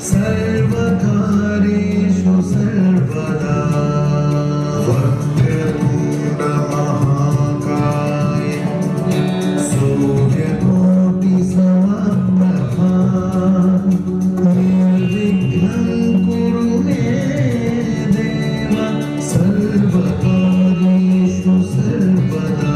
सर्वकार्येषु सर्वदा वक्रतुण्ड महाकाय सूर्यकोटि समप्रभा निर्विघ्नं कुरु मे देव सर्वकार्येषु सर्वदा।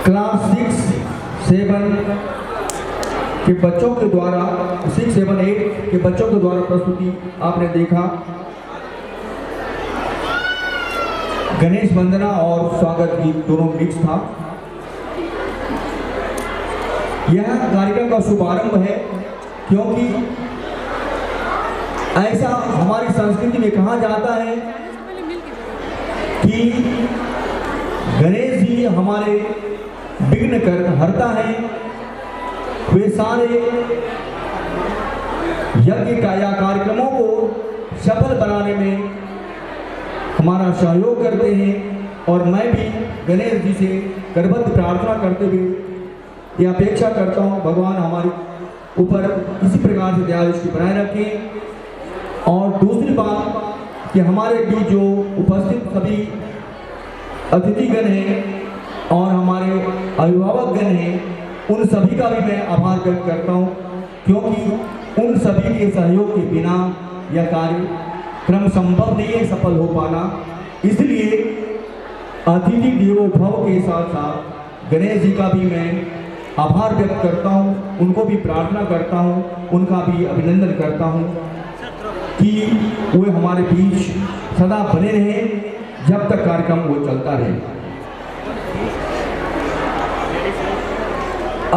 क्लास 6, 7 के बच्चों के द्वारा 6, 7, 8 के बच्चों के द्वारा प्रस्तुति आपने देखा। गणेश वंदना और स्वागत गीत दोनों मिक्स था। यह कार्यक्रम का शुभारंभ है क्योंकि ऐसा हमारी संस्कृति में कहा जाता है कि गणेश जी हमारे विघ्न कर हरता है। वे सारे यज्ञ का या कार्यक्रमों को सफल बनाने में हमारा सहयोग करते हैं और मैं भी गणेश जी से करबद्ध प्रार्थना करते हुए यह अपेक्षा करता हूँ भगवान हमारे ऊपर इसी प्रकार से दया दृष्टि बनाए रखें। और दूसरी बात कि हमारे बीच जो उपस्थित सभी अतिथिगण हैं और हमारे अभिभावकगण हैं उन सभी का भी मैं आभार व्यक्त करता हूँ क्योंकि उन सभी के सहयोग के बिना यह कार्यक्रम संभव नहीं है सफल हो पाना। इसलिए अतिथि देवो भव के साथ साथ गणेश जी का भी मैं आभार व्यक्त करता हूँ, उनको भी प्रार्थना करता हूँ, उनका भी अभिनंदन करता हूँ। कि वे हमारे बीच सदा बने रहे जब तक कार्यक्रम वो चलता रहे।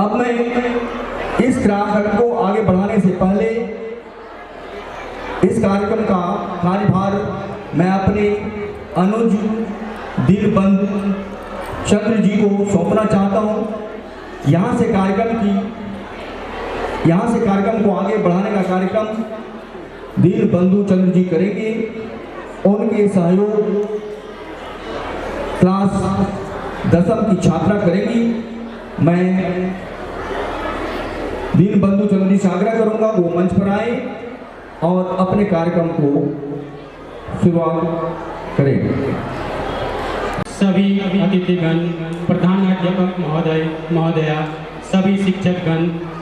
अब मैं इस कार्यक्रम को आगे बढ़ाने से पहले इस कार्यक्रम का कार्यभार मैं अपने अनुज दिलबंधु चंद्र जी को सौंपना चाहता हूं। यहाँ से कार्यक्रम को आगे बढ़ाने का कार्यक्रम दिलबंधु चंद्र जी करेंगे। उनके सहयोग क्लास 10वीं की छात्रा करेंगी। मैं दिलबंधु चंद्र जी से आग्रह करूंगा वो मंच पर आए और अपने कार्यक्रम को शुरुआत करेंगे। सभी अतिथिगण, प्रधानाध्यापक महोदय महोदया, सभी शिक्षकगण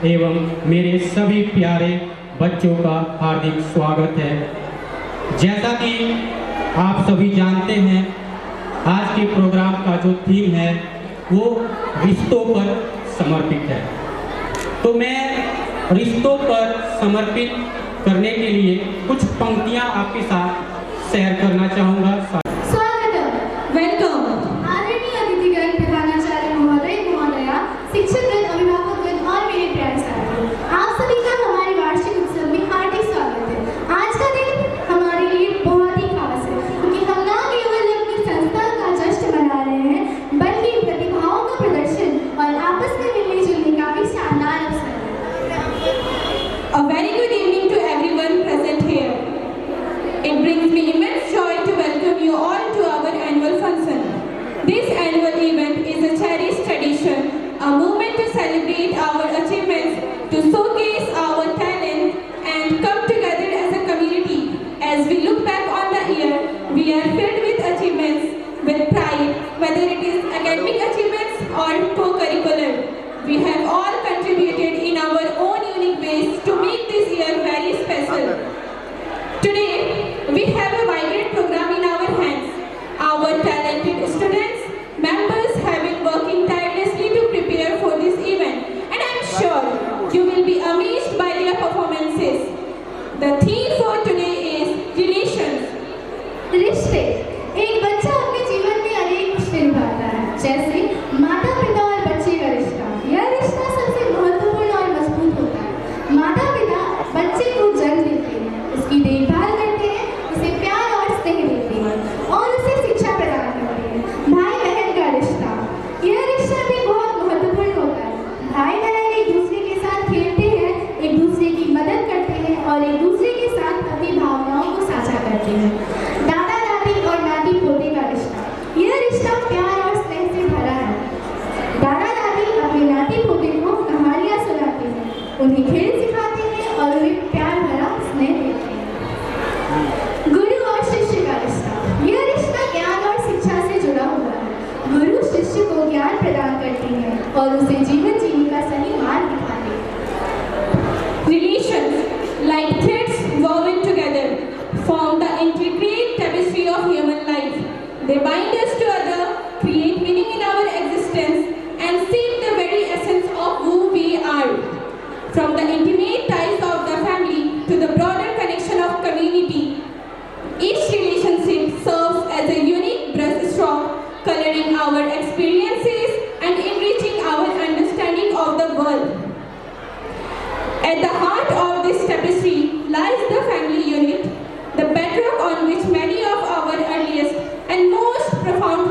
एवं मेरे सभी प्यारे बच्चों का हार्दिक स्वागत है। जैसा कि आप सभी जानते हैं, आज के प्रोग्राम का जो थीम है वो रिश्तों पर समर्पित है। तो मैं रिश्तों पर समर्पित करने के लिए कुछ पंक्तियां आपके साथ शेयर करना चाहूँगा। स्वागतम, वेलकम। आदरणीय अतिथिगण, प्रधानाचार्य महोदय महोदया, शिक्षकगण, अभिभावकगण और मेरे प्यारे साथियों, आप सभी का हमारे वार्षिक उत्सव में हार्दिक स्वागत है। आज का दिन हमारे लिए बहुत ही खास है क्योंकि हम न केवल अपनी संस्था का जश्न मना रहे हैं बल्कि प्रतिभाओं का प्रदर्शन और आपस में मिलने जुलने का भी शानदार अवसर है। A very good evening to everyone present here. It brings me immense joy to welcome you all to our annual function. This annual event is a cherished tradition, a moment to celebrate our achievements, to showcase our talent and come together as a community. As we look back on the year, we are filled with achievements, with pride, whether it is academic achievements or co-curricular. We have all contributed in our own unique ways to make this year very special. Today, we have a vibrant program in our hands. Our talented students, members have been working tirelessly to prepare for this event, and I am sure you will be amazed by their performances. The theme for today is relations. रिश्ते। एक बच्चा अपने जीवन में अनेक रिश्ते निभाता है, जैसे माता पिता और बच्चे का रिश्ता। यह रिश्ता सबसे महत्वपूर्ण और मजबूत होता है। माता पिता बच्चे को जन्म देते हैं, उसकी देखभाल करते हैं, उसे प्यार और स्नेह देते हैं और उसे शिक्षा प्रदान करते हैं। भाई बहन का रिश्ता, यह रिश्ता भी बहुत महत्वपूर्ण होता है। भाई बहन एक दूसरे के साथ खेलते हैं, एक दूसरे की मदद करते हैं और एक दूसरे के साथ अपनी भावनाओं को साझा करते हैं। दादा दादी और नाती पोते का रिश्ता, यह रिश्ता प्यार और स्नेह से भरा है। दादा दादी अपने नाती पोते को कहानियाँ सुनाते हैं, उन्हें खेल सिखाते हैं और उन्हें प्यार भरा स्नेह देते हैं। गुरु और शिष्य का रिश्ता, यह रिश्ता ज्ञान और शिक्षा से जुड़ा हुआ है। गुरु शिष्य को ज्ञान प्रदान करते हैं और उसे जीवन जीने का सही मार्ग दिखाते हैं। Relations, like threads woven together, form the intricate tapestry of human life. They bind us to others, create meaning in our existence, and shape the very essence of who we are. From the intimate ties of the family to the broader connection of community, each relationship serves as a unique brushstroke, coloring our experiences and enriching our understanding of the world. At the heart of this tapestry lies the family unit, the bedrock on which many of our earliest and most profound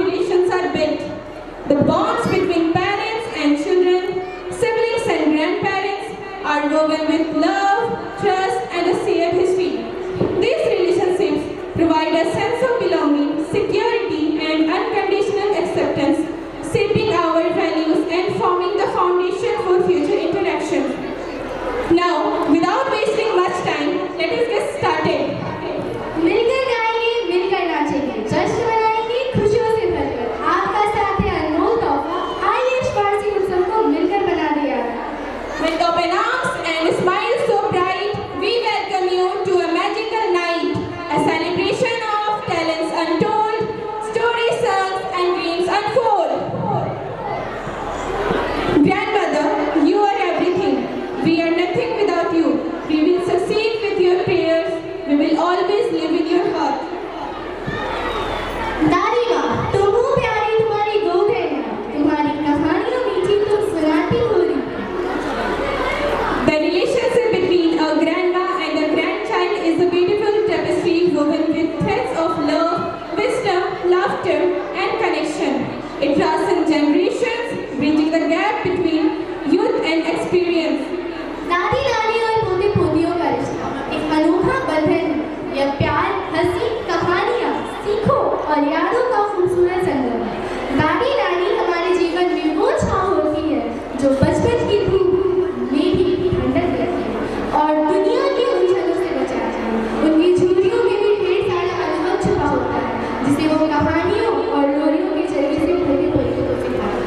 always live in your heart. दादी माँ, तुम हो प्यारी, तुम्हारी गोद है ना, तुम्हारी कहानियाँ मीठी तुम सुनाती हो रही। The relationship between a grandma and a grandchild is a beautiful tapestry woven with threads of love, wisdom, laughter, and connection. It transcends generations, bridging the gap between youth and experience. दादी नानी और पोते पोतियों का रिश्ता एक अनोखा बंधन है। यह प्यार, हंसी, कहानियाँ, सीखों और यादों का खूबसूरत संगम है। दादी नानी हमारे जीवन में वो छाँव होती है जो बचपन की धूप में भी ठंडक देती है और दुनिया के उलझनों से बचाती है। उनकी झुर्रियों में भी ढेर सारा अनुभव छुपा होता है जिसे वो कहानियों और लोरियों के जरिए से पोते पोतियों को सिखाती है।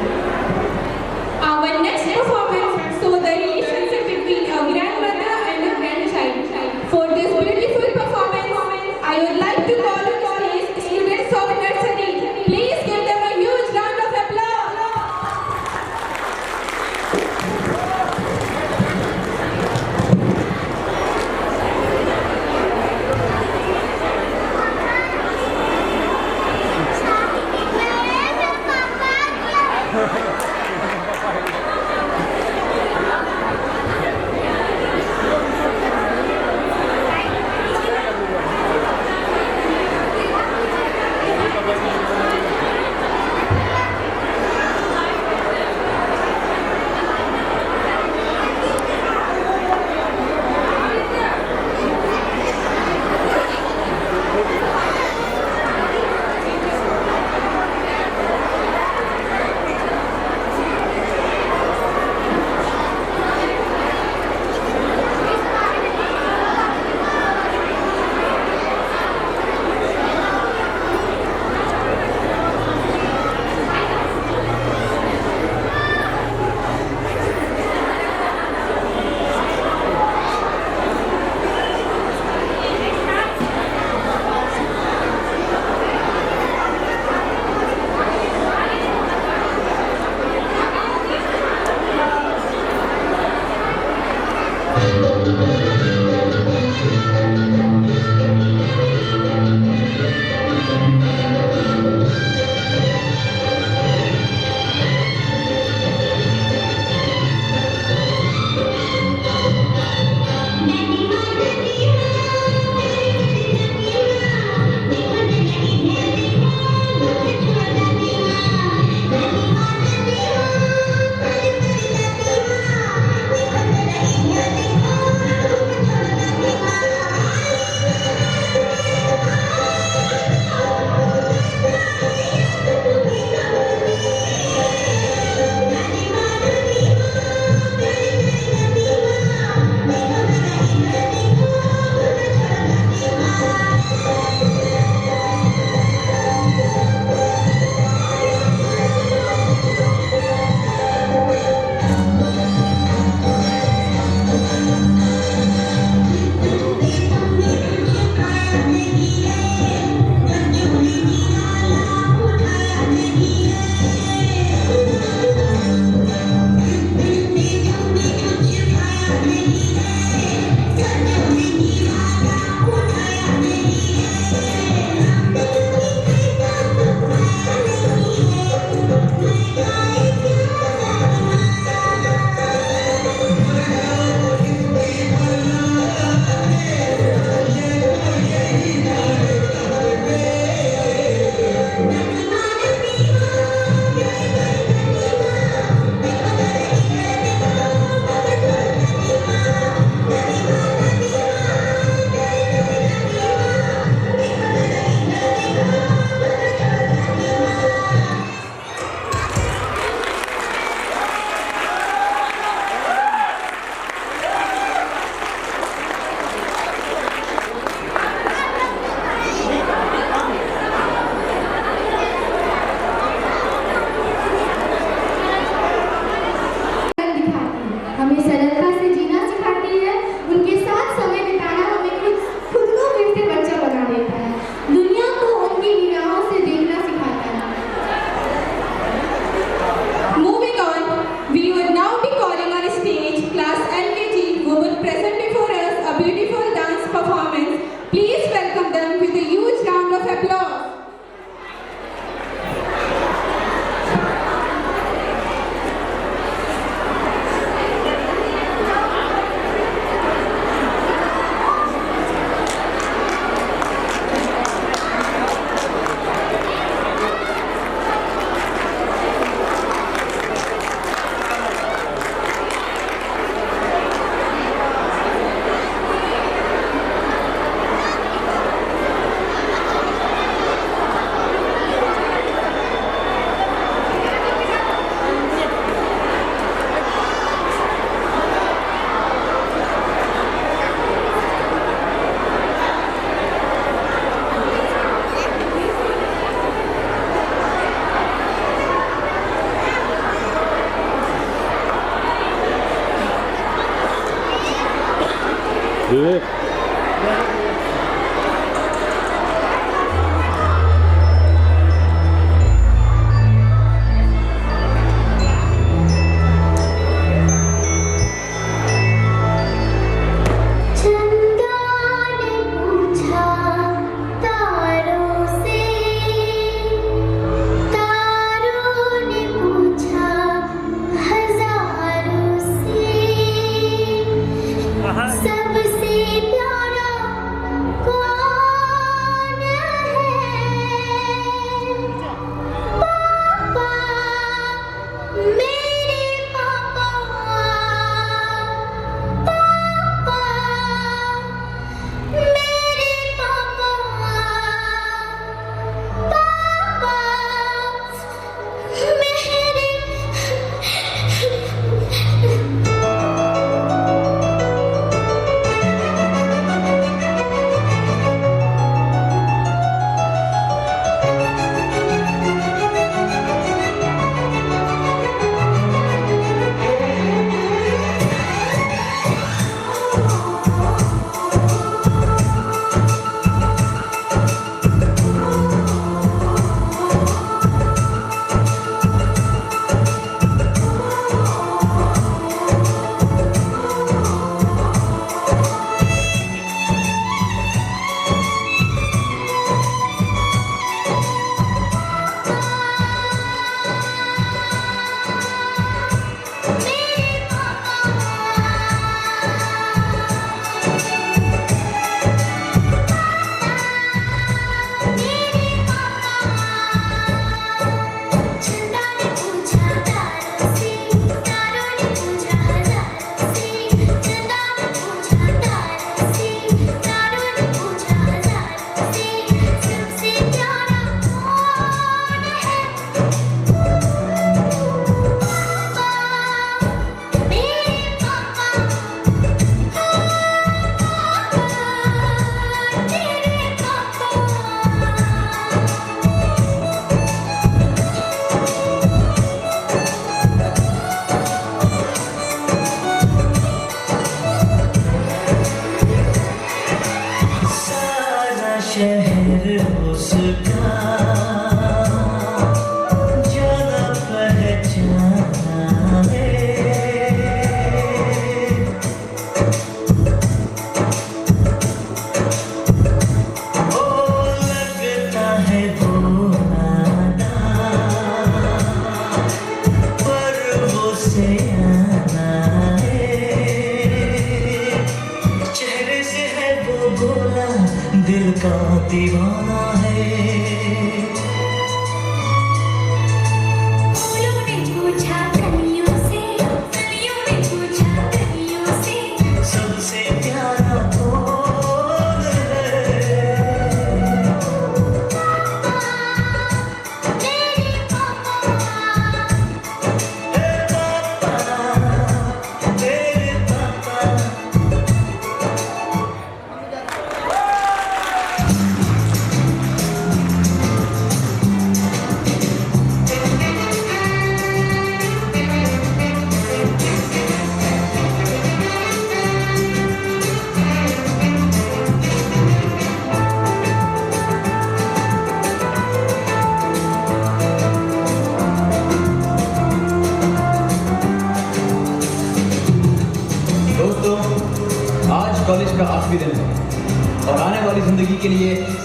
welcome them with a huge round of applause.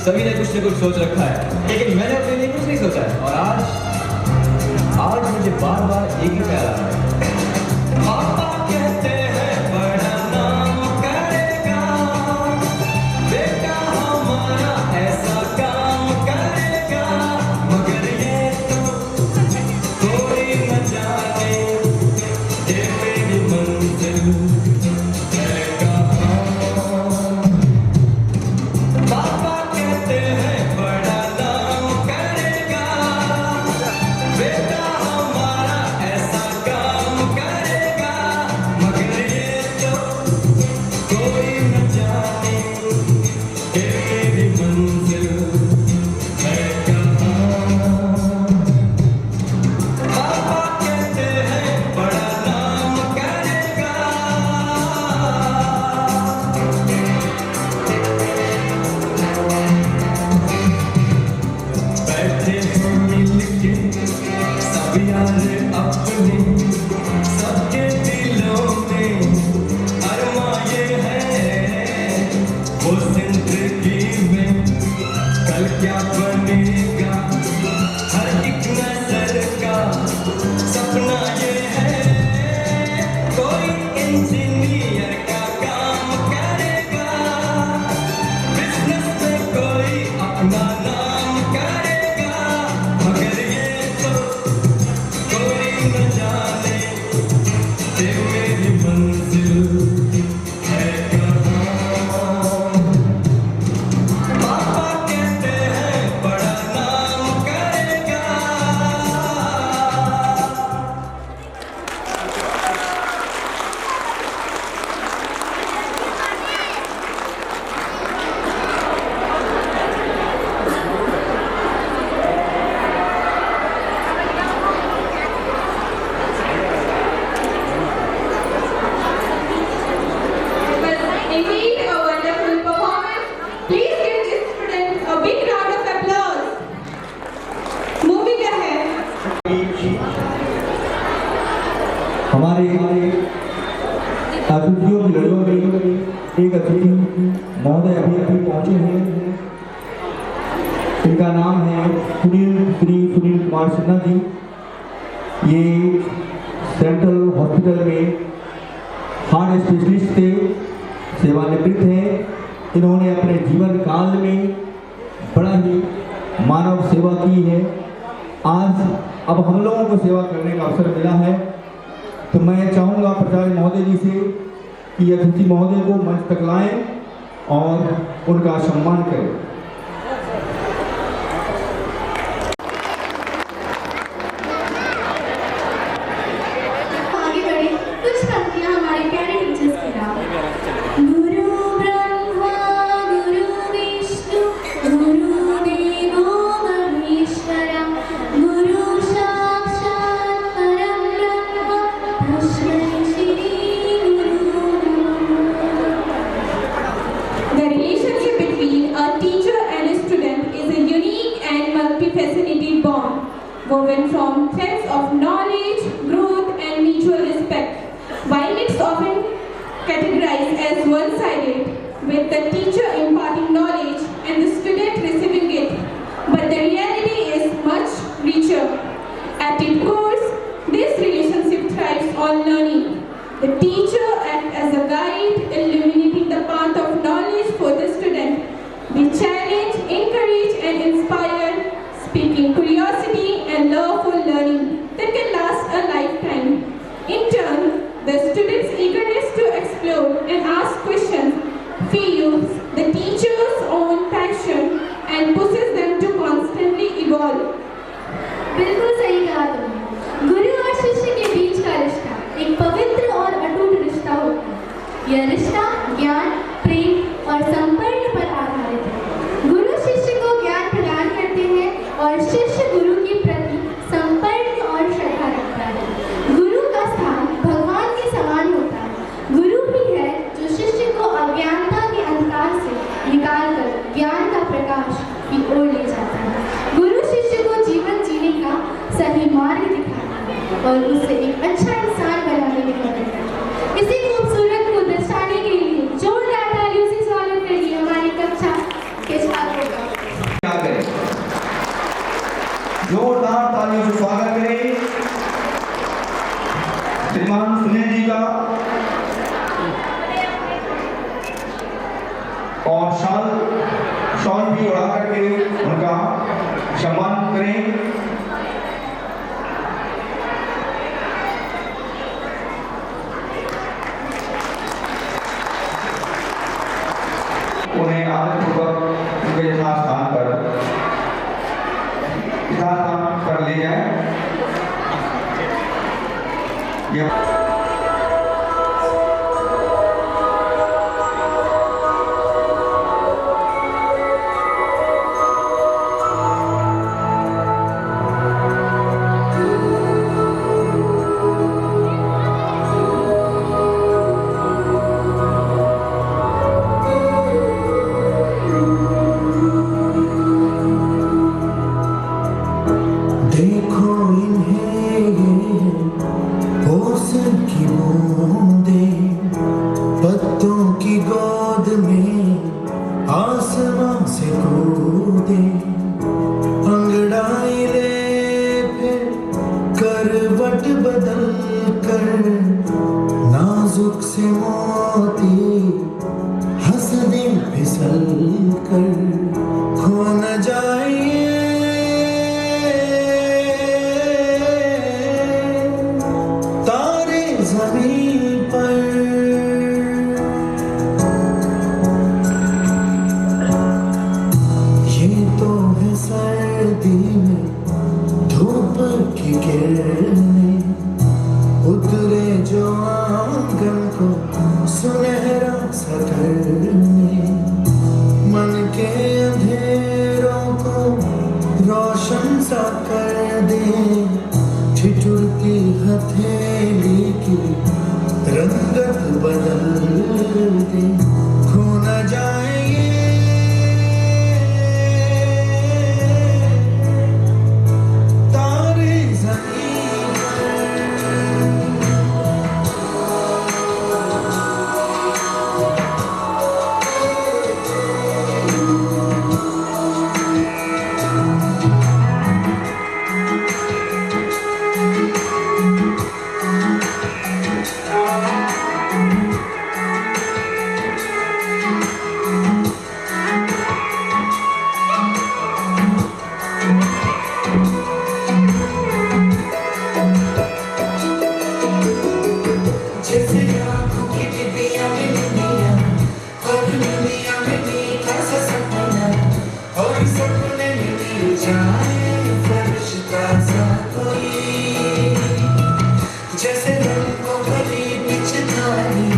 सभी ने कुछ न कुछ सोच रखा है, लेकिन मैंने अपने लिए कुछ नहीं सोचा है। और आज मुझे बार बार एक ही ख्याल आ रहा है। पापा कहते हैं बड़ा नाम करेगा, बेटा हमारा ऐसा काम करेगा, मगर ये तो कोई न जाने ये मेरी मंजिल है कहाँ। पापा कहते हैं बड़ा नाम करेगा, बेटा हमारा ऐसा काम करेगा, मगर ये तो कोई न जाने ये मेरी मंजिल है कहाँ। पापा कहते हैं बड़ा नाम करेगा। बैठे हो मिलके सब यार अपने, सबके दिलों में अरमा ये है, वो जिंदगी में कल क्या बनेगा, हर एक नजर का सपना ये है, कोई इंजीनियर का काम करेगा, बिजनेस में कोई अपना नाम करेगा, मगर ये तो कोई न जाने ये मेरी मंजिल है कहाँ। पापा कहते हैं बड़ा नाम करेगा। Well, indeed, a wonderful performance. Please give these students a big round of applause. Moving ahead. हमारे अतिथियों की लड़ियों में एक अतिथि महोदय अभी पहुंचे हैं। इनका नाम है सुनील कुमार सिन्हा जी। ये सेंट्रल हॉस्पिटल में हार्ट स्पेशलिस्ट थे, सेवानिवृत्त हैं। इन्होंने अपने जीवन काल में बड़ा ही मानव सेवा की है। आज अब हम लोगों को सेवा करने का अवसर मिला है, तो मैं चाहूँगा प्राचार्य महोदय जी से कि अतिथि महोदय को मंच तक लाएं और उनका सम्मान करें। आगे बढ़े कुछ पंक्तियां हमारे प्यारे टीचर्स के नाम। गुरु ब्रह्मा गुरु विष्णु गुरुदेवो महेश्वरा, गुरु साक्षात् परं ब्रह्म तस्मै श्री गुरु। The relationship between a teacher and a student is a unique and multifaceted bond, woven from threads of knowledge, growth, and mutual respect. While it's often categorized as one-sided, with the teacher imparting knowledge and the student receiving it, but the reality is much richer. At its core, this relationship thrives on learning. The teacher acts as a guide, illuminating the path of knowledge for the student. They challenge, encourage, and inspire, speaking curiosity and love for learning that can last a lifetime. In turn, the student's eagerness to explore and ask questions fuels the teacher's own passion and pushes them to constantly evolve. बिल्कुल सही कहा तुमने। गुरु और शिष्य के बीच का रिश्ता एक पवित्र और अटूट रिश्ता होता है। यह रिश्ता ज्ञान, प्रेम और संपर्क पर आधारित है। गुरु शिष्य को ज्ञान प्रदान करते हैं और शिष्य गुरु के प्रति संपर्क और श्रद्धा रखता है। गुरु का स्थान भगवान के समान होता है। गुरु ही है जो शिष्य को अज्ञानता के अंधकार से निकालकर ज्ञान का प्रकाश की ओर ले जाता है। गुरु शिष्य को जीवन जीने का सही मार्ग दिखाता है और उसे एक अच्छा इंसान बनाने में मदद करता है। इसी खूबसूरत को दर्शाने के लिए जोरदार तालियों से स्वागत करिए हमारी कक्षा के छात्रों का। जोरदार तालियों से स्वागत करें श्रीमान सुनील जी का और शॉल भी उड़ा करके उनका सम्मान करें। उन्हें आदरपूर्वक उनके यथास्थान पर ले जाएं। देखो इन्हें ओसन की बूंदें पत्तों की गोद में आसमां से कूदे अंगड़ाई ले फिर करवट बदल कर नाजुक से मोती हंस दिन फिसल कर खो न जाए ज़मीन पर। ये तो है सर्दी में धूप की किरणें उतरे जो आंगन को सुनहरा सा करने मन के अंधेरों को रोशन सा कर दे ठिठुरती हथेली की रंगत बदल दे खो न जाएंगे तारे ज़मीन जैसे आँखों की डिबिया में दुनिया और दुनिया में मीठा सा सपना और सपने में मिल जाए फरिश्ता सा कोई जैसे रंगों भरी पिचकारी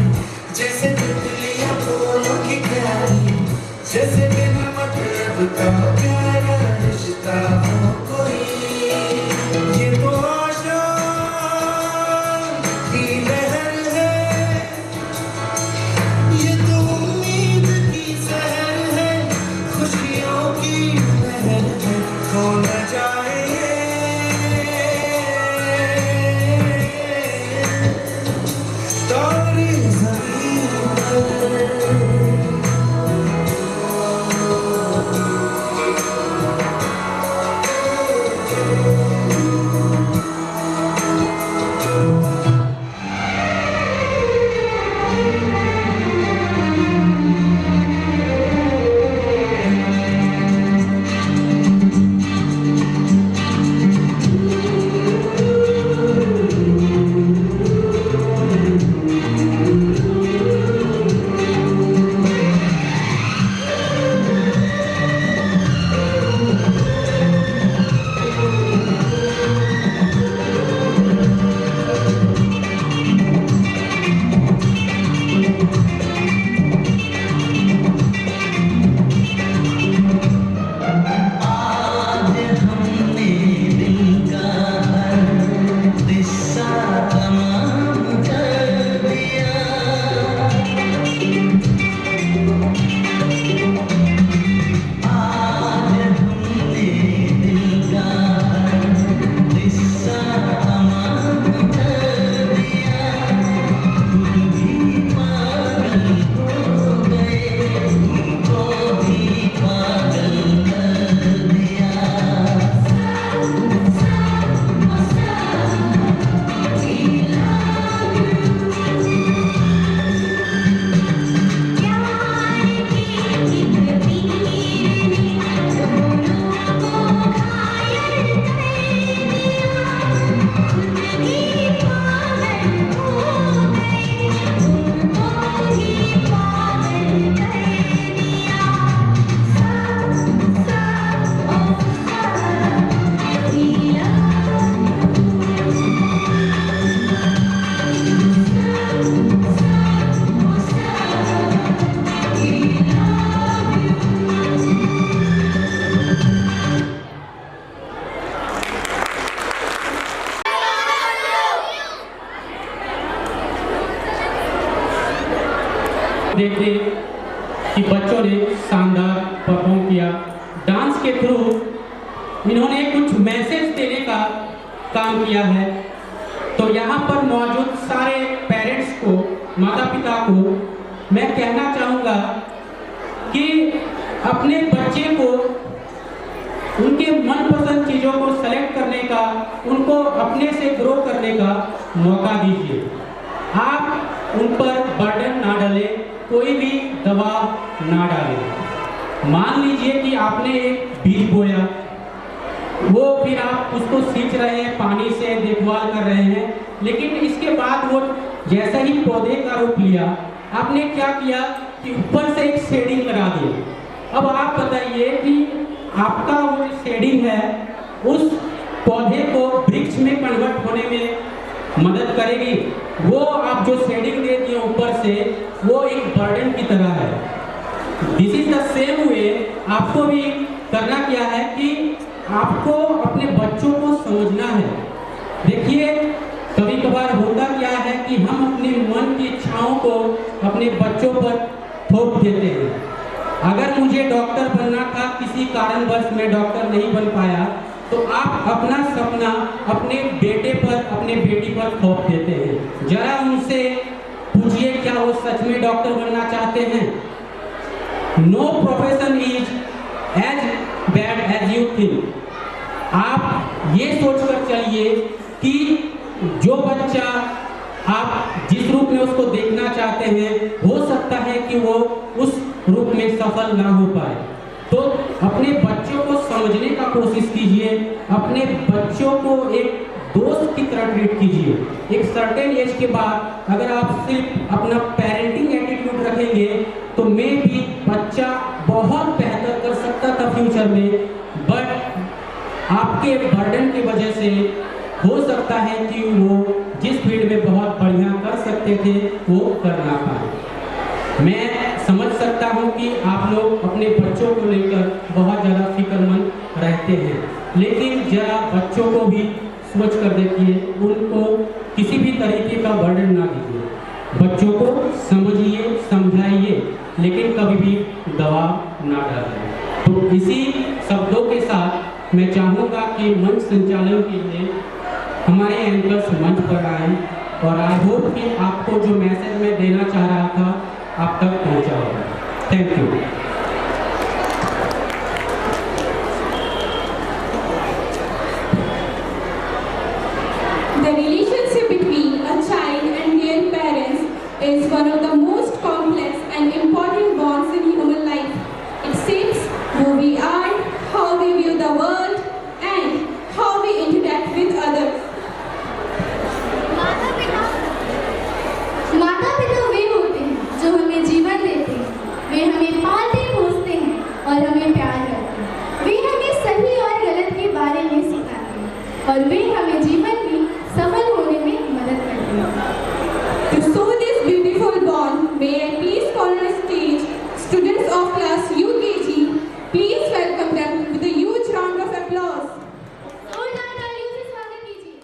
जैसे तितलियां फूलों की प्यारी जैसे बिना मतलब का प्यारा रिश्ता हो कोई ये तो आशा की लहर है ये तो उम्मीद की सहर है खुशियों की लहर है खो न जाए तारे ज़मीन पर। देखे कि बच्चों ने शानदार परफॉर्म किया। डांस के थ्रू इन्होंने कुछ मैसेज देने का काम किया है। तो यहाँ पर मौजूद सारे पेरेंट्स को, माता पिता को मैं कहना चाहूँगा कि अपने बच्चे को उनके मनपसंद चीज़ों को सेलेक्ट करने का, उनको अपने से ग्रो करने का मौका दीजिए। आप उन पर बर्डन ना डालें, कोई भी दबाव ना डालें। मान लीजिए कि आपने एक बीज बोया, वो फिर आप उसको सींच रहे हैं, पानी से देखभाल कर रहे हैं, लेकिन इसके बाद वो जैसा ही पौधे का रूप लिया, आपने क्या किया कि ऊपर से एक शेडिंग लगा दिया। अब आप बताइए कि आपका वो शेडिंग है उस पौधे को वृक्ष में कन्वर्ट होने में मदद करेगी? वो आप जो शेडिंग दे दिए ऊपर से, वो एक बर्डन की तरह है। This is the same way आपको भी करना क्या है कि आपको अपने बच्चों को समझना है। देखिए, कभी कभार होता क्या है कि हम अपने मन की इच्छाओं को अपने बच्चों पर थोप देते हैं। अगर मुझे डॉक्टर बनना था, किसी कारणवश मैं डॉक्टर नहीं बन पाया, तो आप अपना सपना अपने बेटे पर, अपने बेटी पर थोप देते हैं। जरा उनसे पूछिए क्या वो सच में डॉक्टर बनना चाहते हैं? No profession is as bad as you think. आप ये सोचकर चलिए कि जो बच्चा आप जिस रूप में उसको देखना चाहते हैं, हो सकता है कि वो उस रूप में सफल ना हो पाए। तो अपने बच्चों को समझने का कोशिश कीजिए, अपने बच्चों को एक दोस्त की तरह ट्रीट कीजिए। एक सर्टेन एज के बाद अगर आप सिर्फ अपना पेरेंटिंग एटीट्यूड रखेंगे तो मे भी बच्चा बहुत बेहतर कर सकता था फ्यूचर में, बट आपके बर्डन की वजह से हो सकता है कि वो जिस फील्ड में बहुत बढ़िया कर सकते थे वो कर ना पाए। मैं समझ सकता हूँ कि आप लोग अपने बच्चों को लेकर बहुत ज़्यादा फिक्रमंद रहते हैं, लेकिन जरा बच्चों को भी सोच कर देखिए, उनको किसी भी तरीके का बर्डन ना दीजिए। बच्चों को समझिए, समझाइए, लेकिन कभी भी दबाव ना डालें। तो इसी शब्दों के साथ मैं चाहूँगा कि मंच संचालन के लिए हमारे एंकर्स मंच पर आए, और आई होप कि आपको जो मैसेज मैं देना चाह रहा था आप तक पहुँचा होगा। Thank you. The relationship between a child and their parents is one of the most complex and important bonds in human life. It shapes who we are, how we view the world, and how we interact with others. माता पिता वे होते हैं जो हमें जीवन देते हैं। वे हमें पालते पोसते हैं और हमें प्यार करते हैं। वे हमें सही और गलत के बारे में सिखाते हैं और वे हमें जीवन में सफल होने में मदद करते हैं। To show this beautiful bond, may I please call on stage students of class UKG. Please welcome them with a huge round of applause. जोरदार तालियों से स्वागत कीजिए।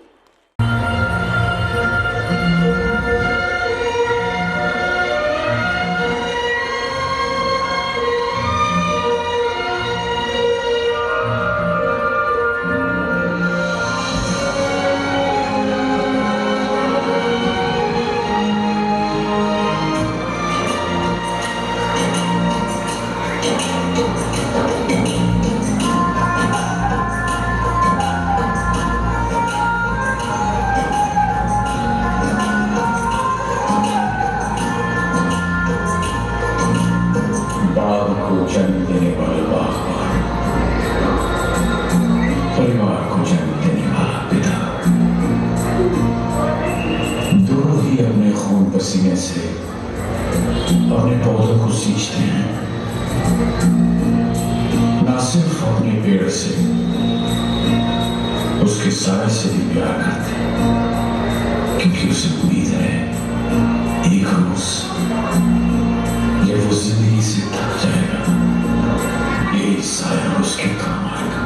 बाग को जन्म देने वाले बागबान, परिवार को जन्म देने वाला पिता, दोनों ही अपने खून पसीने से अपने पौधों को सींचते हैं। ना सिर्फ अपने पेड़ से, उसके साय से भी प्यार करते हैं, क्योंकि उसे उम्मीद है एक रोज जब वो जिंदगी से थक जाएगा, यही साया उसके काम आएगा।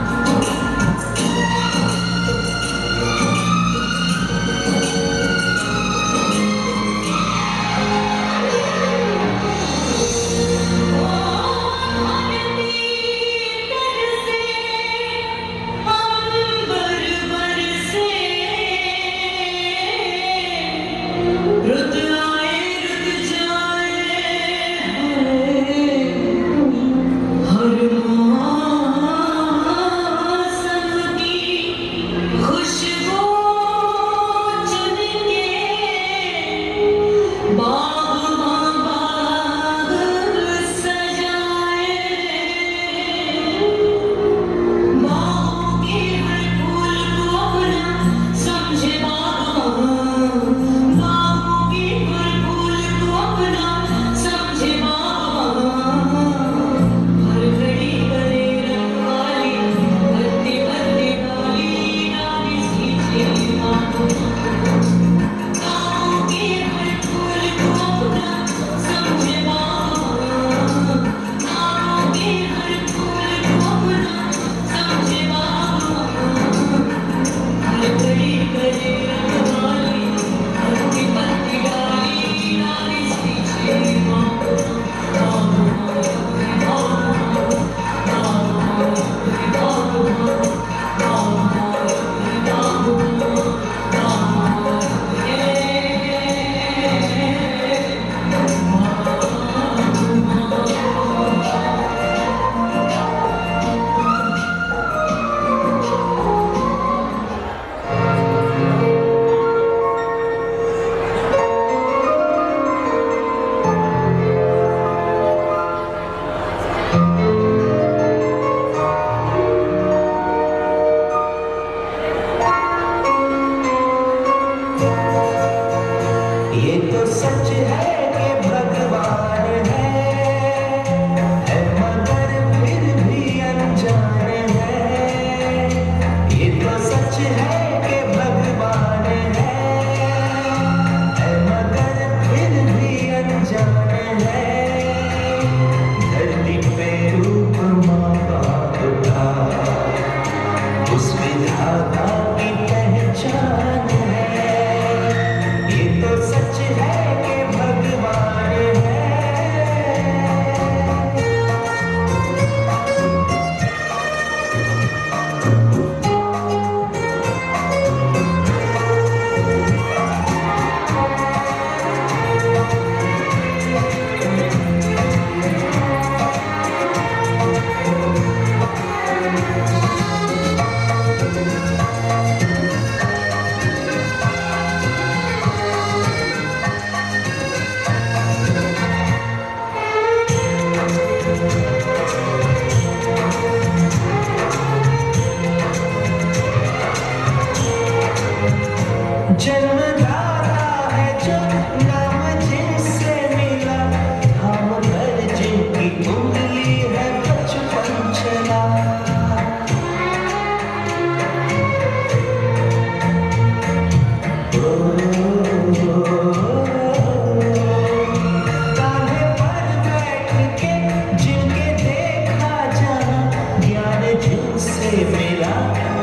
से मिला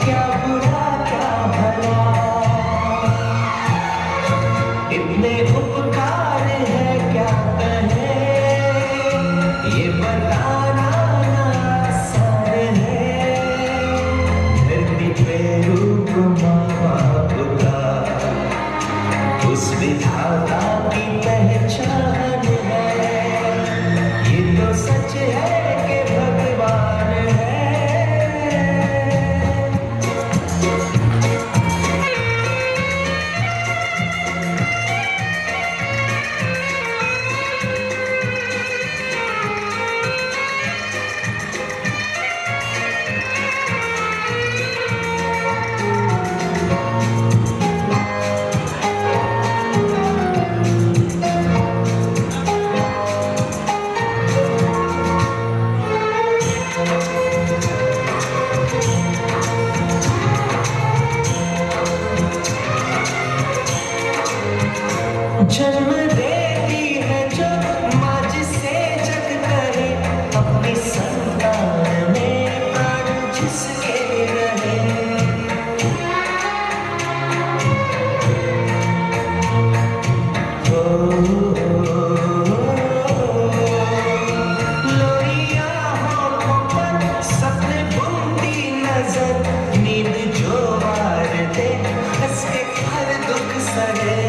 क्या बुरा क्या भला, इतने उपकार है क्या कहे ये बताना ना आसान है। धरती पे रूप माँ बाप का उस विधाता की पहचान है। ये तो सच है कि भगवान है। जन्म देती है जो माँ जिसे जग करे, अपनी संतान में प्राण जिसके रहे। लोरिया होठों पर सपने बुनती नजर, नींद जो वार दे हंस के हर दुख सहे।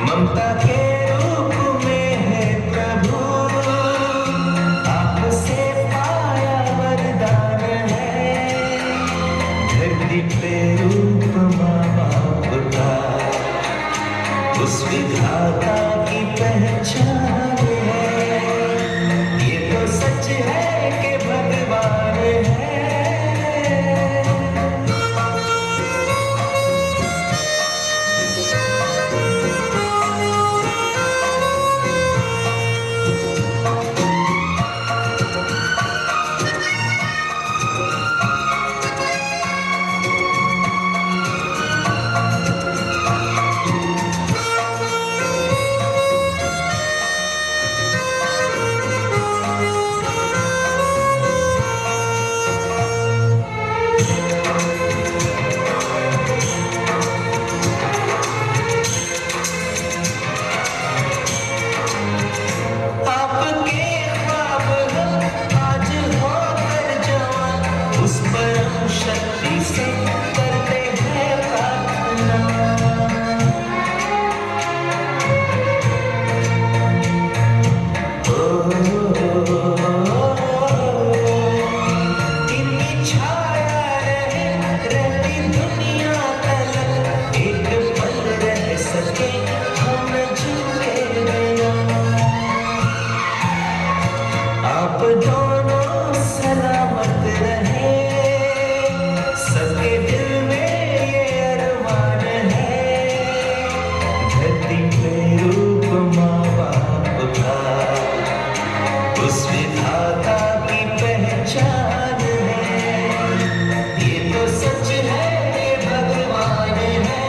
ममता के रूप में है प्रभु, आपसे पाया वरदान है। धरती पे रूप माँ बाप का उस विधाता की पहचान है। ये तो सच है कि भगवान है। आपके ख्वाब हो आज होकर जवान, उस परम शक्ति से करते हैं प्रार्थना। इनकी छाया रहे रहती दुनिया तलक, एक पल रह सके हम झुके बिना। आप दोनों सलामत रहे, सबके दिल में ये अरमान है। धरती पे रूप माँ बाप का उस विधाता की पहचान है। ये तो सच है ये भगवान है,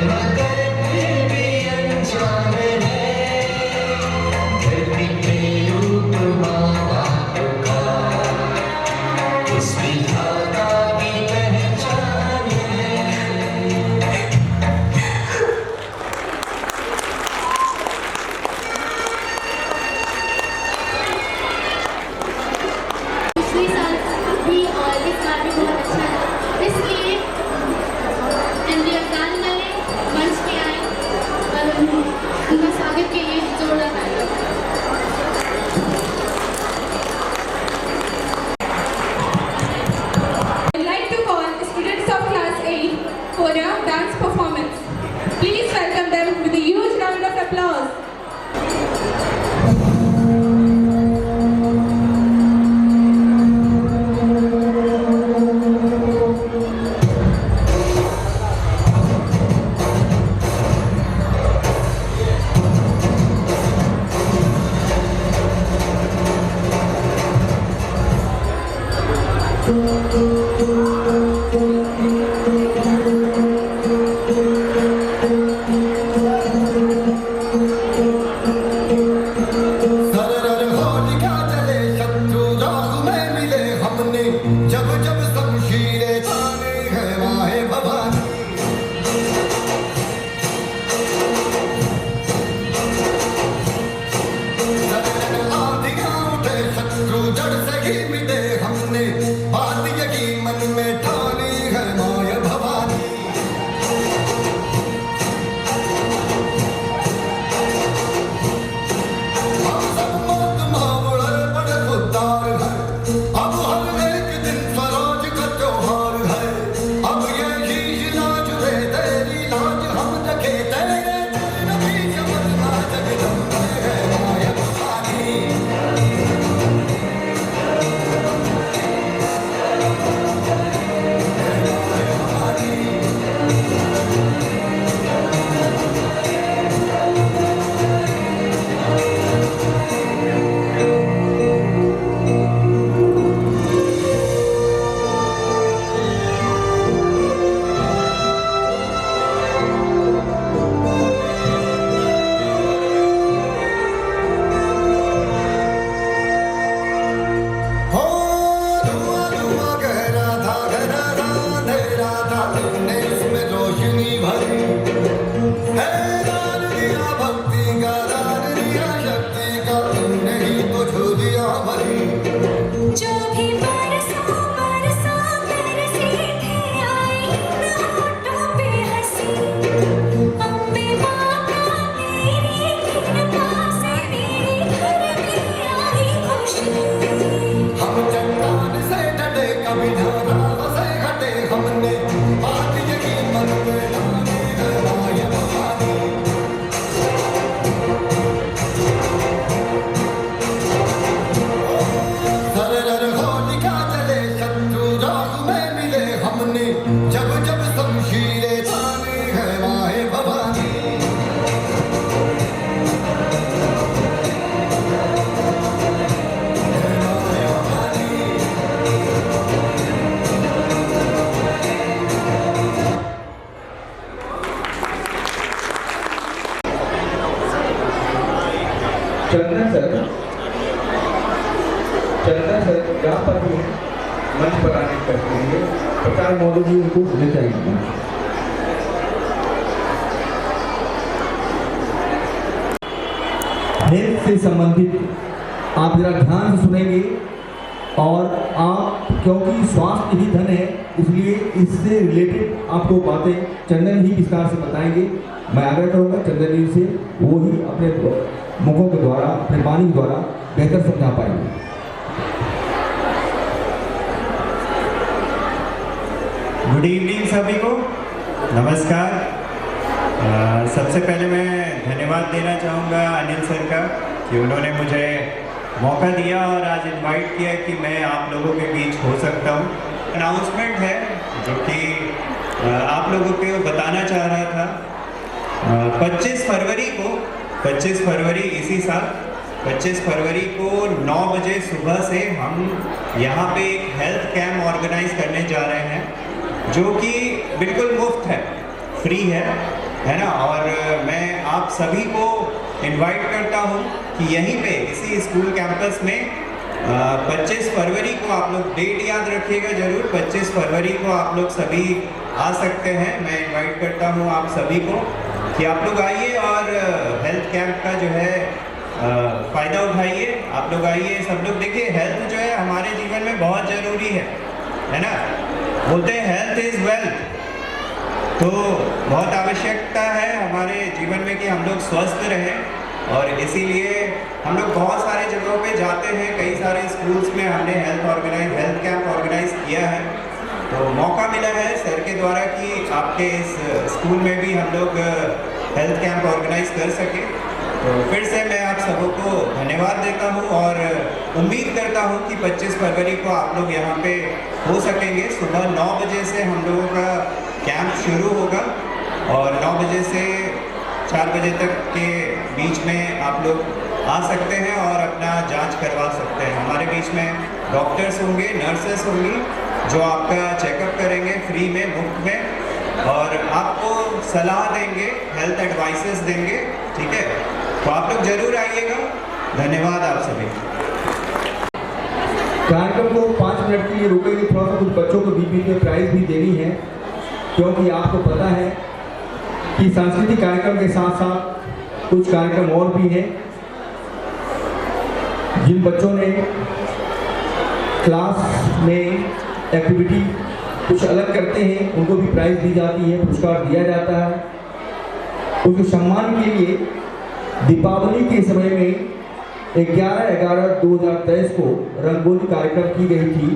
मगर फिर भी अनजान है। धरती पे रूप माँ बाप का उस विधाता की पहचान है। पिछले साल भी और इस बार भी बहुत अच्छा था, इसलिए एमडी अफगान वाले मंच पे आए और उनका स्वागत के लिए जोरदार तालियां। I'd like to call students of class 8 for a dance performance. Please welcome them with a huge round of applause. Sir Holika चले शत्रु शत्रु जड़ से ही मिटे हमने बात यही मन में ठानी है माया भवानी हम सब महात्मा बड़े बड़े खुददार हैं अब हर एक दिन स्वराज का त्योहार है अब यही इलाज रे तेरी लाज हम रखे तेरे नबी समझना जगदम्बे है माया भवानी हो धुआं धुआं गहरा था अंधेरा था तुमने उसमें रोशनी भरी है दान दिया भक्ति का दान दिया शक्ति का तुमने ही तो छू दिया भरी जो भी बरसों बरसों बरसी थे आई न होठों पे हंसी अम्बे माता तेरी कृपा से मेरे घर भी आई खुशी हम चट्टान से डटे कभी नाराज से हटे हमने बात यही मन में ठानी है माया भवानी सरर होलिका जले शत्रु राह में मिले हमने जब जब शमशीरें तानी है माया भवानी चंदन सर यहाँ पर भी मंच पर आने करते हैं प्रचार महोदय जी उनको ले जाएंगे। हेल्थ से संबंधित आप जरा ध्यान से सुनेंगे और आप क्योंकि स्वास्थ्य ही धन है इसलिए इससे रिलेटेड आपको बातें चंदन ही विस्तार से बताएंगे। मैं आग्रह करूंगा चंदन जी से वो ही अपने मुखों के द्वारा अपने वाणी के द्वारा बेहतर समझा पाएंगे। गुड इवनिंग सभी को, नमस्कार। सबसे पहले मैं धन्यवाद देना चाहूँगा अनिल सर का कि उन्होंने मुझे मौका दिया और आज इनवाइट किया कि मैं आप लोगों के बीच हो सकता हूँ। अनाउंसमेंट है जो कि आप लोगों को बताना चाह रहा था। 25 फरवरी इसी साल 25 फरवरी को 9 बजे सुबह से हम यहाँ पे एक हेल्थ कैंप ऑर्गेनाइज करने जा रहे हैं जो कि बिल्कुल मुफ्त है, फ्री है ना। और मैं आप सभी को इनवाइट करता हूँ कि यहीं पे इसी स्कूल कैंपस में 25 फरवरी को आप लोग डेट याद रखिएगा जरूर। 25 फरवरी को आप लोग सभी आ सकते हैं। मैं इनवाइट करता हूँ आप सभी को कि आप लोग आइए और हेल्थ कैंप का जो है फ़ायदा उठाइए। आप लोग आइए, सब लोग देखिए हेल्थ जो है हमारे जीवन में बहुत ज़रूरी है ना। बोलते हैं हेल्थ इज़ वेल्थ, तो बहुत आवश्यकता है हमारे जीवन में कि हम लोग स्वस्थ रहें। और इसीलिए हम लोग बहुत सारे जगहों पे जाते हैं, कई सारे स्कूल्स में हमने हेल्थ कैंप ऑर्गेनाइज किया है। तो मौका मिला है सर के द्वारा कि आपके इस स्कूल में भी हम लोग हेल्थ कैंप ऑर्गेनाइज कर सके। तो फिर से मैं आप सबों को धन्यवाद देता हूँ और उम्मीद करता हूँ कि 25 फरवरी को आप लोग यहाँ पे हो सकेंगे। सुबह 9 बजे से हम लोगों का कैंप शुरू होगा और 9 बजे से 4 बजे तक के बीच में आप लोग आ सकते हैं और अपना जांच करवा सकते हैं। हमारे बीच में डॉक्टर्स होंगे, नर्सेस होंगी जो आपका चेकअप करेंगे फ्री में, मुफ्त में, और आपको सलाह देंगे, हेल्थ एडवाइसेस देंगे। ठीक है, तो आप लोग जरूर आइएगा। धन्यवाद आप सभी। कार्यक्रम को 5 मिनट के लिए रुकेंगे, थोड़ा सा कुछ बच्चों को बीच में प्राइज भी देनी है, क्योंकि आपको पता है कि सांस्कृतिक कार्यक्रम के साथ साथ कुछ कार्यक्रम और भी हैं। जिन बच्चों ने क्लास में एक्टिविटी कुछ अलग करते हैं उनको भी प्राइज दी जाती है, पुरस्कार दिया जाता है। उनके सम्मान के लिए दीपावली के समय में 11/11/2023 को रंगोली कार्यक्रम की गई थी।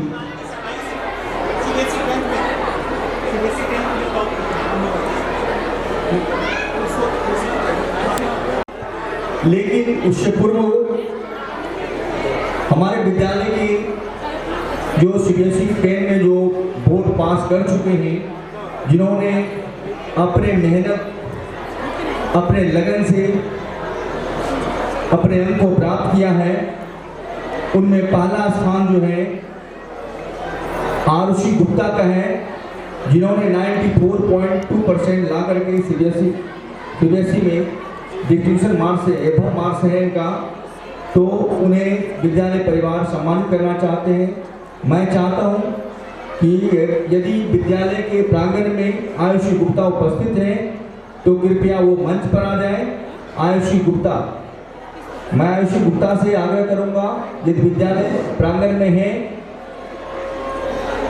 लेकिन उससे पूर्व हमारे विद्यालय के जो CBSE पेन में जो बोर्ड पास कर चुके हैं, जिन्होंने अपने मेहनत, अपने लगन से अपने अंक को प्राप्त किया है, उनमें पहला स्थान जो है आरुषि गुप्ता का है, जिन्होंने 94.2% ला करके CBSE में डिस्टिंक्शन मार्क्स से एबव मार्क्स है इनका, तो उन्हें विद्यालय परिवार सम्मानित करना चाहते हैं। मैं चाहता हूं कि यदि विद्यालय के प्रांगण में आयुषी गुप्ता उपस्थित हैं तो कृपया वो मंच पर आ जाएं। आयुषी गुप्ता, मैं आयुषी गुप्ता से आग्रह करूंगा, यदि विद्यालय प्रांगण में है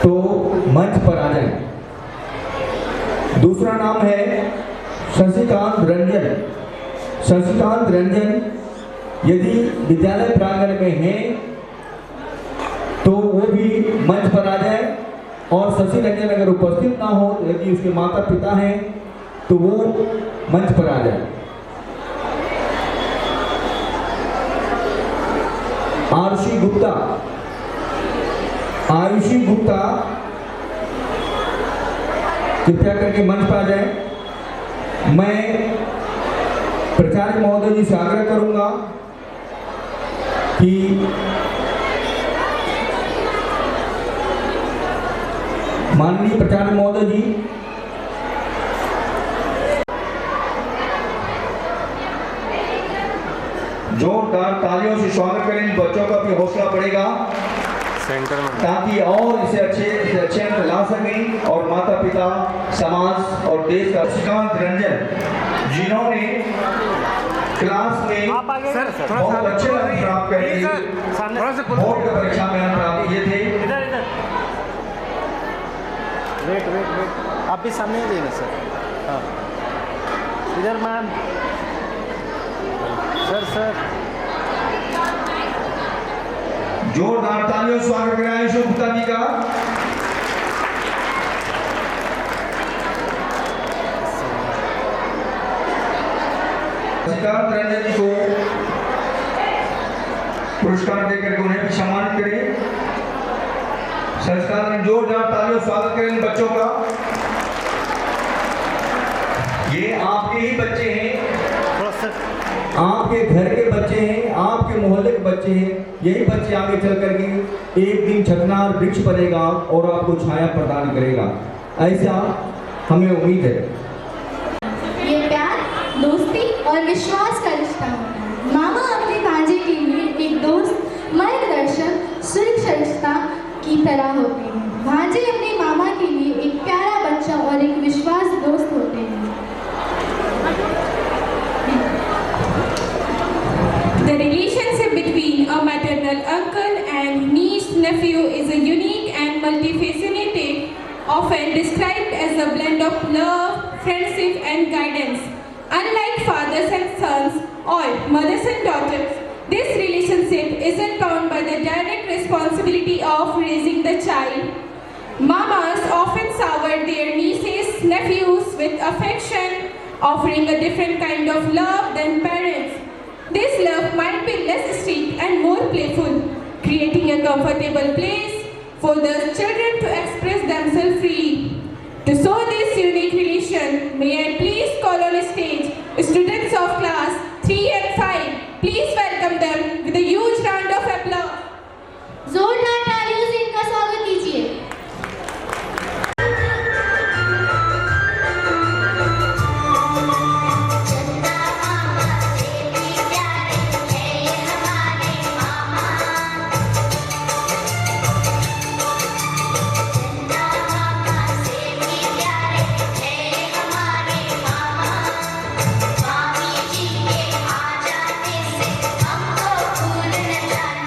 तो मंच पर आ जाएं। दूसरा नाम है शशिकांत रंजन। शशिकांत रंजन यदि विद्यालय प्रांगण में हैं तो वो भी मंच पर आ जाए, और शशि रंजन अगर उपस्थित ना हो, यदि उसके माता पिता हैं तो वो मंच पर आ जाए। आरुषि गुप्ता, आयुषी गुप्ता कृपया करके मंच पर आ जाए। मैं प्राचार्य महोदय जी से आग्रह करूंगा कि माननीय प्राचार्य महोदय जी, जोरदार तालियों से स्वागत करें। इन बच्चों का भी हौसला बढ़ेगा ताकि और इसे अच्छे अंक ला सकें और माता पिता, समाज और देश का। शशिकांत रंजन, जिन्होंने क्लास में बहुत अच्छे अंक प्राप्त करे, बोर्ड की परीक्षा में अंक प्राप्त किए थे। वेट आप भी सामने ही लेना सर। हाँ इधर मैम, सर जोरदार तालियों स्वागत करें आयुषी गुप्ता जी का। शशिकांत रंजन जी को पुरस्कार देकर उन्हें भी सम्मानित करें। संस्कार में जोरदार तालियों स्वागत करें इन बच्चों का। ये आपके ही बच्चे हैं, आपके घर के बच्चे हैं, आपके मोहल्ले के बच्चे हैं। यही बच्चे आगे चल करके एक दिन छतनार वृक्ष बनेगा और आपको छाया प्रदान करेगा, ऐसा हमें उम्मीद है। ये प्यार, दोस्ती और विश्वास का रिश्ता होता है। मामा अपने भांजे के लिए एक दोस्त, मार्गदर्शक, सुरक्षिता की तरह होते हैं। भांजे अपने मामा के लिए एक प्यारा बच्चा और एक विश्वास दोस्त होते हैं। The relationship between a maternal uncle and niece nephew is a unique and multifaceted, often described as a blend of love, friendship and guidance. Unlike fathers and sons or mothers and daughters, this relationship isn't bound by the direct responsibility of raising the child. Mamas often shower their nieces, nephews with affection, offering a different kind of love than parents. This love might be less strict and more playful, creating a comfortable place for the children to express themselves freely. To show this unique relation, may I please call on stage students of class 3 and 5. Please welcome them with a huge round of applause. जोरदार तालियों से इनका स्वागत कीजिए। स्वामी जी के आ जाने से हमको भूल न जाना।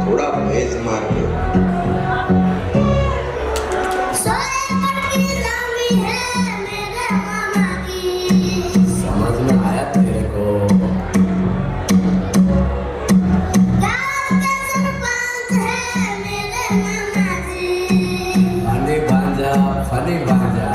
थोड़ा भेज मार के। समझ में आया तेरे को? फनी भांजा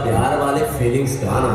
प्यार वाले फीलिंग्स गाना।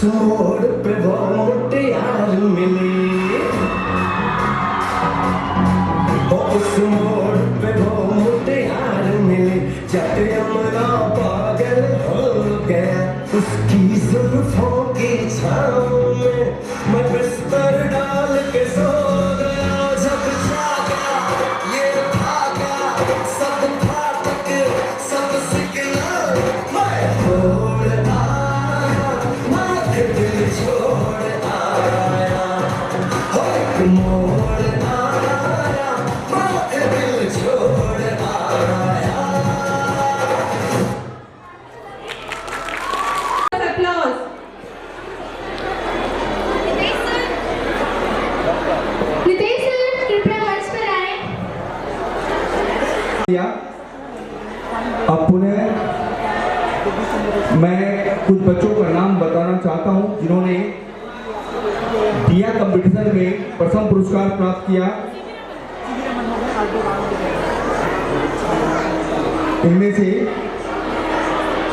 मोड़ पे वो मोटे यार मिले, उस मोड़ पे वो मोटे यार मिले, जब अमरा पागल हो गया उसकी जुल्फों की छाँव में, मैं बिस्तर डाल के सो गया, जब जागा ये भागा सब फाटक सब सिग्नल मैं तोड़ आया, दिल छोड़ आया, मोड़ आया, दिल छोड़ आया। Applause. नितेश सर कृपया मंच पर आए। अब पुनः मैं कुछ बच्चों का नाम बताना चाहता हूं जिन्होंने दिया कंपटीशन में प्रथम पुरस्कार प्राप्त किया। इनमें से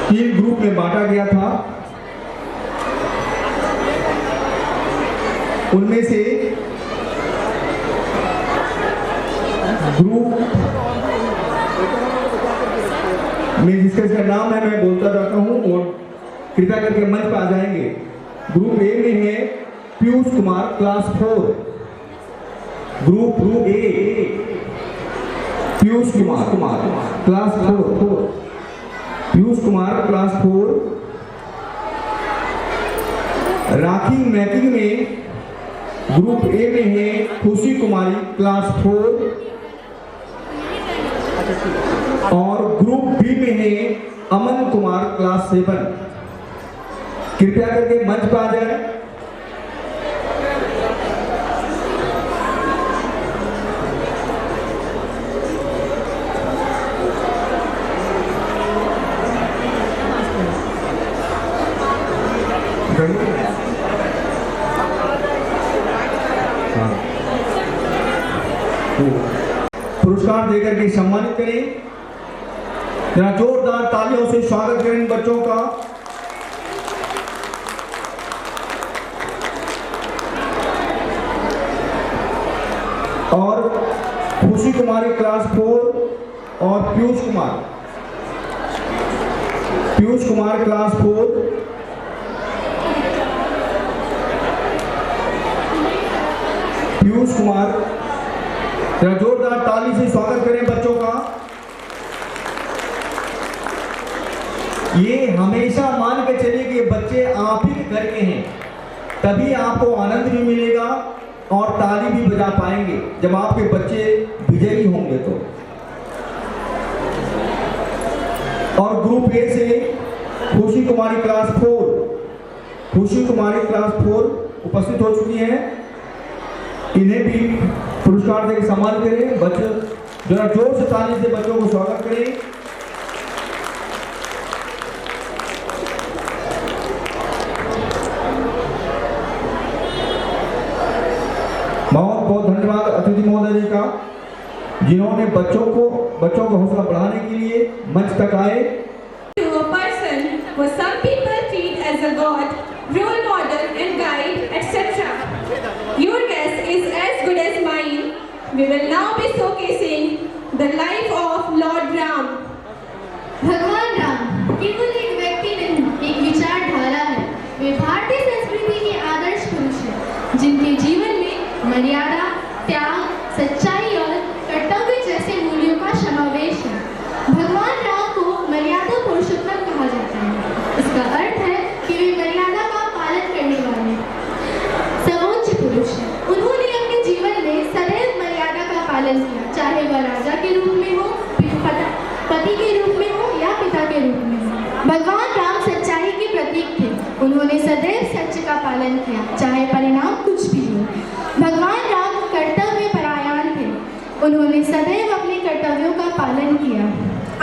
3 ग्रुप में बांटा गया था। उनमें से ग्रुप में जिसका नाम है मैं बोलता रहता हूं और कृपया करके मंच पर आ जाएंगे। ग्रुप ए में है Piyush Kumar class 4। Group A Piyush Kumar class 4। Piyush Kumar class 4। Rakhi making में ग्रुप ए में है खुशी कुमारी क्लास 4 और ग्रुप बी में है अमन कुमार क्लास 7। कृपया करके मंच पर आ जाए। पुरस्कार देकर के सम्मानित करें। जरा जोरदार तालियों से स्वागत करें इन बच्चों का। और खुशी कुमारी क्लास 4 और पीयूष कुमार क्लास 4, पीयूष कुमार, जरा जोरदार ताली से स्वागत करें बच्चों का। ये हमेशा मान के चलिए कि ये बच्चे आप ही के घर के हैं, तभी आपको आनंद भी मिलेगा और ताली भी बजा पाएंगे जब आपके बच्चे विजयी होंगे तो। और ग्रुप ए से खुशी कुमारी क्लास 4 उपस्थित हो चुकी हैं। इन्हें भी पुरस्कार देकर सम्मान करें। बच्चे जरा जोर से ताली से बच्चों को स्वागत करें। बहुत बहुत धन्यवाद अतिथि महोदय जी का, जिन्होंने बच्चों को हौसला बढ़ाने के लिए मंच तक आए। To a person who some people treat as a god, role model and guide, etc. Your guess is as good as mine. We will now be showcasing the life of Lord Ram. भगवान राम केवल एक व्यक्ति नहीं, एक विचारधारा है। वे भारतीय संस्कृति के आदर्श पुरुष हैं, जिनके जीवन में मर्यादा, त्याग, सच्चाई और कर्तव्य जैसे मूल्यों का समावेश है। भगवान राम को मर्यादा पुरुषोत्तम कहा जाता है। इसका अर्थ है कि वे मर्यादा का पालन करने वाले सर्वोच्च पुरुष हैं। उन्होंने अपने जीवन में सदैव मर्यादा का पालन किया, चाहे वह राजा के रूप में हो, पति के रूप में हो या पिता के रूप में हो। भगवान राम सच्चाई के प्रतीक थे। उन्होंने सदैव सत्य का पालन किया, चाहे परिणाम कुछ भी हो। भगवान राम कर्तव्य परायण थे। उन्होंने सदैव अपने कर्तव्यों का पालन किया।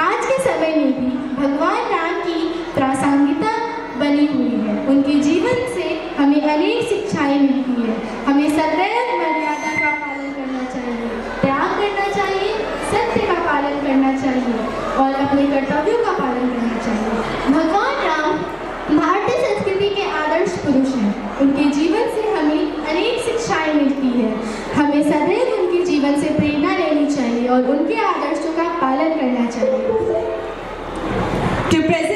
आज के समय में भी भगवान राम की प्रासंगिकता बनी हुई है। उनके जीवन से हमें अनेक शिक्षाएं मिलती है। हमें सदैव मर्यादा का पालन करना चाहिए, त्याग करना चाहिए, सत्य का पालन करना चाहिए और अपने कर्तव्यों का पालन करना चाहिए। भगवान राम भारतीय संस्कृति के आदर्श पुरुष हैं। उनके जीवन से हमें अनेक शिक्षाएं मिलती है। हमें सदैव उनके जीवन से प्रेरणा लेनी चाहिए और उनके आदर्शों का पालन करना चाहिए। To present